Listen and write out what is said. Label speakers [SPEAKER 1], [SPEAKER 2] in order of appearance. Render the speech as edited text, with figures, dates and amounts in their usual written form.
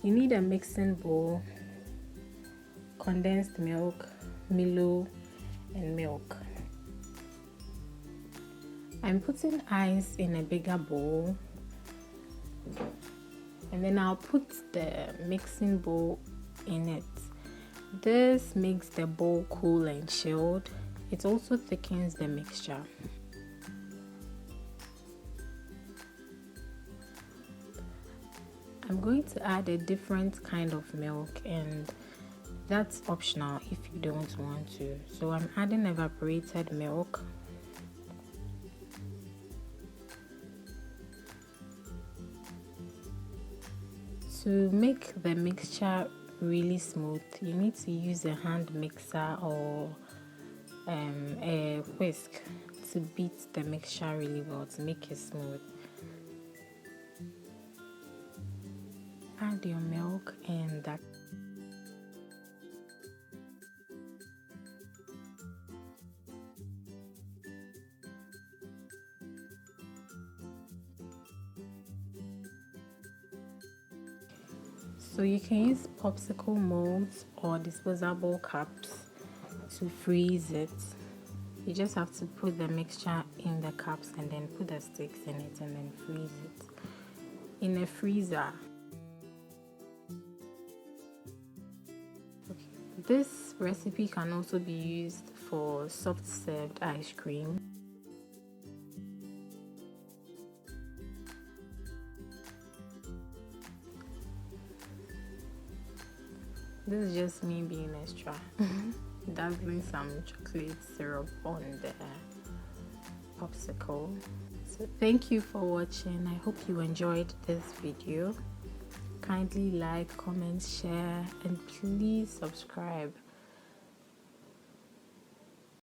[SPEAKER 1] You need a mixing bowl, condensed milk, Milo, and milk. I'm putting ice in a bigger bowl, and then I'll put the mixing bowl in it. This makes the bowl cool and chilled. It also thickens the mixture. I'm going to add a different kind of milk, and that's optional if you don't want to. So I'm adding evaporated milk. To make the mixture really smooth, you need to use a hand mixer or a whisk to beat the mixture really well to make it smooth. Add your milk and that. So you can use popsicle molds or disposable cups to freeze it. You just have to put the mixture in the cups and then put the sticks in it and then freeze it in a freezer. Okay. This recipe can also be used for soft served ice cream. This is just me being extra. Dazzling some chocolate syrup on the popsicle. So thank you for watching. I hope you enjoyed this video. Kindly like, comment, share, and please subscribe.